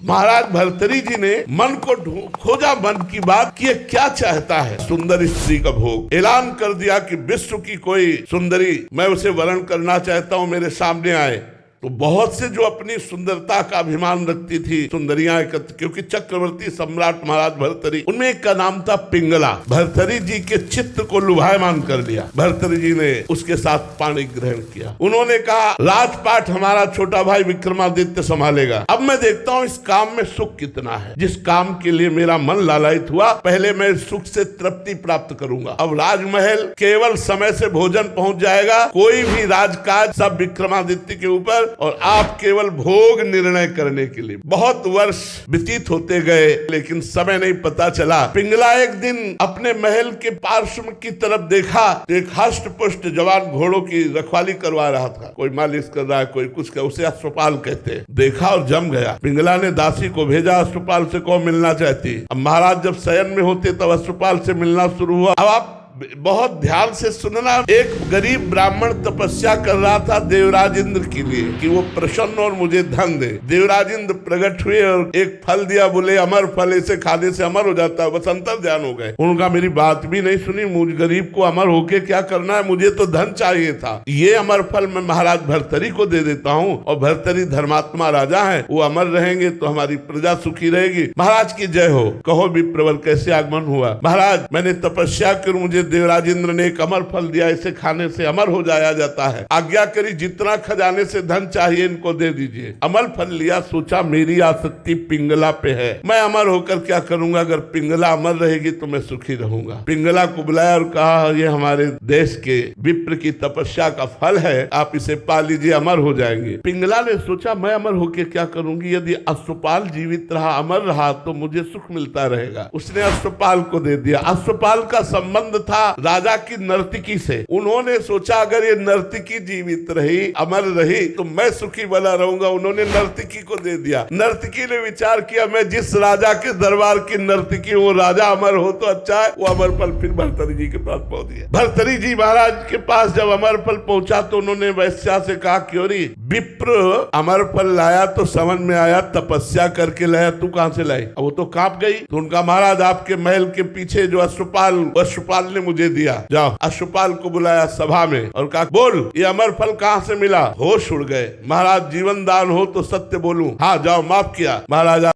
महाराज भर्तरी जी ने मन को खोजा, मन की बात कि क्या चाहता है। सुंदर स्त्री का भोग। ऐलान कर दिया कि विश्व की कोई सुंदरी मैं उसे वरण करना चाहता हूं, मेरे सामने आए। तो बहुत से जो अपनी सुंदरता का अभिमान रखती थी सुंदरियां एकत्र, क्योंकि चक्रवर्ती सम्राट महाराज भर्तरी, उनमें एक का नाम था पिंगला। भर्तरी जी के चित्त को लुभायमान कर लिया। भर्तरी जी ने उसके साथ पाणी ग्रहण किया। उन्होंने कहा राजपाट हमारा छोटा भाई विक्रमादित्य संभालेगा। अब मैं देखता हूँ इस काम में सुख कितना है। जिस काम के लिए मेरा मन लालायित हुआ, पहले मैं सुख से तृप्ति प्राप्त करूंगा। अब राजमहल केवल समय से भोजन पहुंच जाएगा, कोई भी राजकाज सब विक्रमादित्य के ऊपर, और आप केवल भोग निर्णय करने के लिए। बहुत वर्ष व्यतीत होते गए, लेकिन समय नहीं पता चला। पिंगला एक दिन अपने महल के पार्श्व की तरफ देखा तो एक हष्ट पुष्ट जवान घोड़ों की रखवाली करवा रहा था। कोई मालिश कर रहा है, कोई कुछ कर, उसे अश्वपाल कहते हैं। देखा और जम गया। पिंगला ने दासी को भेजा, अश्वपाल से कौन मिलना चाहती। अब महाराज जब शयन में होते तब अश्वपाल से मिलना शुरू हुआ। अब आप बहुत ध्यान से सुनना। एक गरीब ब्राह्मण तपस्या कर रहा था देवराज इंद्र के लिए कि वो प्रसन्न और मुझे धन दे। देवराज इंद्र प्रकट हुए और एक फल दिया, बोले अमर फल, इसे खाने से अमर हो जाता है। बस अंतर ध्यान हो गए। उनका मेरी बात भी नहीं सुनी। मुझ गरीब को अमर होके क्या करना है, मुझे तो धन चाहिए था। ये अमर फल मैं महाराज भर्तरी को दे देता हूँ, और भर्तरी धर्मात्मा राजा है, वो अमर रहेंगे तो हमारी प्रजा सुखी रहेगी। महाराज की जय हो। कहो विप्रवर कैसे आगमन हुआ। महाराज मैंने तपस्या कर, मुझे देवराज इंद्र ने एक अमर फल दिया, इसे खाने से अमर हो जाया जाता है। आज्ञा करी, जितना खजाने से धन चाहिए इनको दे दीजिए। अमर फल लिया, सोचा मेरी आसक्ति पिंगला पे है, मैं अमर होकर क्या करूंगा। अगर पिंगला अमर रहेगी तो मैं सुखी रहूंगा। पिंगला को बुलाया और कहा ये हमारे देश के विप्र की तपस्या का फल है, आप इसे पा लीजिए, अमर हो जाएंगे। पिंगला ने सोचा मैं अमर होकर क्या करूंगी, यदि अश्वपाल जीवित रहा, अमर रहा तो मुझे सुख मिलता रहेगा। उसने अश्वपाल को दे दिया। अश्वपाल का संबंध था राजा की नर्तकी से। उन्होंने सोचा अगर ये नर्तकी जीवित रही, अमर रही, तो मैं सुखी बना रहूंगा। उन्होंने नर्तकी को दे दिया। नर्तकी ने विचार किया मैं जिस राजा के दरबार की नर्तकी हूँ, राजा अमर हो तो अच्छा है। वो अमर फल फिर भर्तरी जी के पास पहुंच गया। भर्तरी जी महाराज के पास जब अमर फल पहुंचा तो उन्होंने वैश्या से कहा क्योरी विप्र अमर फल लाया तो समझ में आया तपस्या करके लाया, तू कहां से लाई। वो तो कांप गई। तो उनका महाराज आपके महल के पीछे जो अश्वपाल ने मुझे दिया। जाओ। अश्वपाल को बुलाया सभा में और कहा बोल ये अमर फल कहां से मिला। होश उड़ गए। महाराज जीवन दान हो तो सत्य बोलूं। हाँ जाओ, माफ किया। महाराज